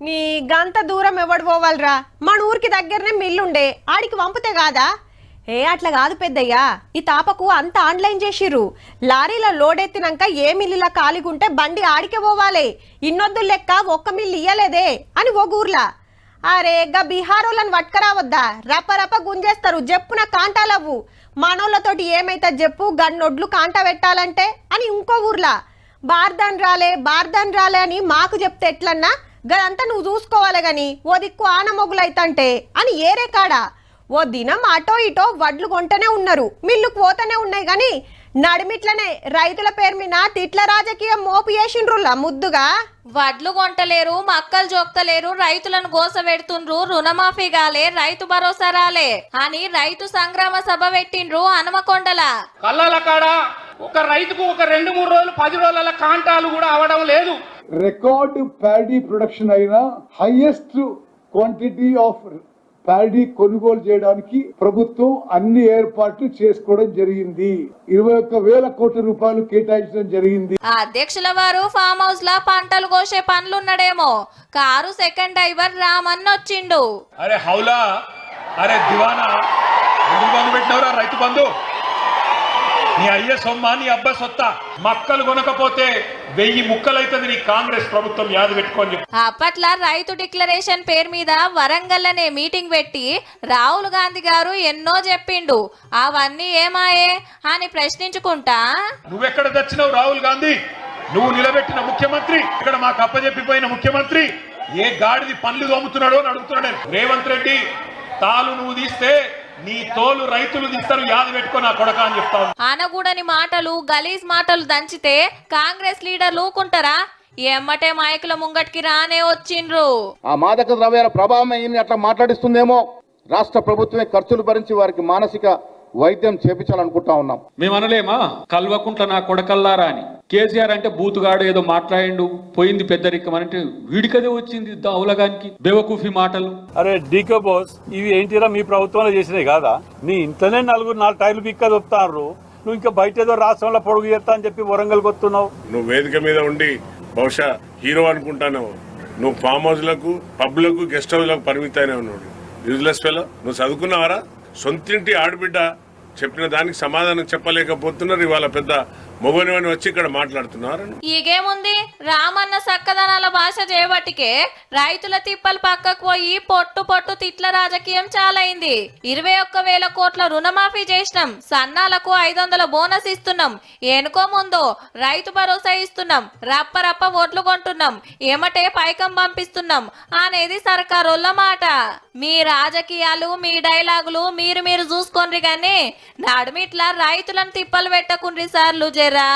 నీ గంత దూరం ఎవడు పోవాలరా? మన ఊరికి దగ్గరనే మిల్లుండే, ఆడికి పంపితే కాదా? అట్లా కాదు పెద్దయ్యా, ఈ తాపకు అంత ఆన్లైన్ చేసిర్రు. లారీలో లోడ్ ఎత్తినాక ఏ మిల్లులా ఖాళీగుంటే బండి ఆడికే పోవాలి. ఇన్నొద్దులు లెక్క ఒక్క మిల్లు ఇయ్యలేదే అని ఓ ఊర్లా. అరే గా బీహారోళ్ళని వట్కరావద్దా, రప్ప గుంజేస్తారు. చెప్పున కాంటాలవ్వు. మనోళ్ళతోటి ఏమైతే చెప్పు, గన్నొడ్లు కాంటా పెట్టాలంటే అని ఇంకో ఊర్లా. బార్దాన్ రాలే అని మాకు చెప్తే ఎట్లన్నా, గదంతా నువ్వు చూసుకోవాలి గాని ఓ దిక్కు ఆనమొగులైతంటే అని ఏరే కాడా. ఓ దినం అటో ఇటో వడ్లు కొంటనే ఉన్నారు, మిల్లుకు పోతూనే ఉన్నాయి గాని నడిమిట్లనే రైతుల పేరు మీద తిట్ల రాజకీయం మోపు చేసిండ్రులా. ముద్దుగా వడ్లు కొంటలేరు, మక్కలు జోక్తలేరు, రైతులను గోసపెడుతుండ్రు, రుణమాఫీ గాలే, రైతు భరోసా రాలే అని రైతు సంగ్రామ సభ పెట్టిండ్రు హనుమకొండల. కల్లాల కాడ ఒక రైతుకు ఒక 2-3 రోజులు 10 రోజుల కాంటాలు కూడా అవడం లేదు. రికార్డు ప్యాడీ ప్రొడక్షన్ అయినా హైయెస్ట్ క్వాంటిటీ ఆఫ్ ప్యాడీ కొనుగోలు చేయడానికి ప్రభుత్వం అన్ని ఏర్పాట్లు చేసుకోవడం జరిగింది. 21,000 కోట్ల రూపాయలు కేటాయించడం జరిగింది. అధ్యక్షుల వారు ఫామ్ హౌస్ లా పంటలు కోసే పనులున్నాడేమో, కారు సెకండ్ డ్రైవర్ రామన్ వచ్చిండు. అరే హౌలా, అరే దివానా, ఎందుకు బంధు పెట్టినవరా రైతు బంధు? నీ అయ్యే సొమ్మ, నీ అబ్బా సొత్త. మక్కలు కొనకపోతే 1000 ముక్కలైతుంది నీ కాంగ్రెస్ ప్రభుత్వం, యాద పెట్టుకోని చెప్పి. అప్పట్లో రైతు డిక్లరేషన్ పేరు మీద వరంగల్ అనే మీటింగ్ పెట్టి రాహుల్ గాంధీ గారు ఎన్నో చెప్పిండు. అవన్నీ ఏమాయే అని ప్రశ్నించుకుంటా, నువ్వెక్కడ తెచ్చినావు రాహుల్ గాంధీ? నువ్వు నిలబెట్టిన ముఖ్యమంత్రి, ఇక్కడ మాకు అప్పచెప్పిపోయిన ముఖ్యమంత్రి ఏ గాడిది పనులు తోముతున్నాడో అని అడుగుతున్నాడు. రేవంత్ రెడ్డి తాలు నువ్వు తీస్తే నీ తోలు రైతులు తీస్తారు, యాద పెట్టుకో నా కొడక అని చెప్తావు. అనగూడని మాటలు, గలీజ్ మాటలు దంచితే కాంగ్రెస్ లీడర్లు ఊకుంటారా? ఎమ్మటే మాయకుల ముంగటికి రానే వచ్చిండ్రు. ఆ మాదక ద్రవ్యాల ప్రభావం అట్లా మాట్లాడిస్తుందేమో. రాష్ట్ర ప్రభుత్వమే ఖర్చులు భరించి వారికి మానసిక వైద్యం చేపించాలనుకుంటా ఉన్నాం. మేము అనలేమా కల్వకుంట్ల నా కొడకల్లారా అని? కేసీఆర్ అంటే బూతుగాడు ఏదో మాట్లాడిండు, పోయింది పెద్దరికం అంటే వీడికదే వచ్చింది అవులగానికి బేవకూఫీ మాటలు. అరే డీకే బాస్, ఇవి ఏంటిరా మీ ప్రభుత్వంలో చేసినాయి కాదా? నీ ఇంట్లోనే 4 టైర్లు పిక్క దొప్పుతారు, నువ్వు ఇంకా బయట ఏదో రాష్ట్రంలో పొడుగు చేస్తా అని చెప్పి వరంగల్ కొత్తున్నావు. నువ్వు వేదిక మీద ఉండి బహుశా హీరో అనుకుంటాను. నువ్వు ఫామ్ హౌస్లకు, పబ్లకు, గెస్ట్ హౌస్లకు పరిమితమైన ఉన్నాడు. Useless fellow. నువ్వు చదువుకున్నావారా? సొంతింటి ఆడబిడ్డ చెప్పిన దానికి సమాధానం చెప్పలేకపోతున్నారు. ఇవాళ పెద్ద మొగనివని వచ్చి ఇక్కడ మాట్లాడుతున్నారు. ఈగేముంది, రామన్న సక్కదనాల భాష చేయబట్టికే రైతుల తిప్పలు పక్కకు పోయి పొట్టు తిట్ల రాజకీయం చాలైంది. 21,000 కోట్ల రుణమాఫీ చేసినాం, సన్నాలకు 500 బోనస్ ఇస్తున్నాం, ఏనుకో ముందో రైతు భరోసా ఇస్తున్నాం, రప్ప ఓట్లు కొంటున్నాం, ఏమటే పైకం పంపిస్తున్నాం అనేది సర్కారోళ్ళ మాట. మీ రాజకీయాలు, మీ డైలాగులు మీరు చూసుకోండి గాని నడుమిట్లా రైతులను తిప్పలు పెట్టకుండ్రి సార్లు జరా.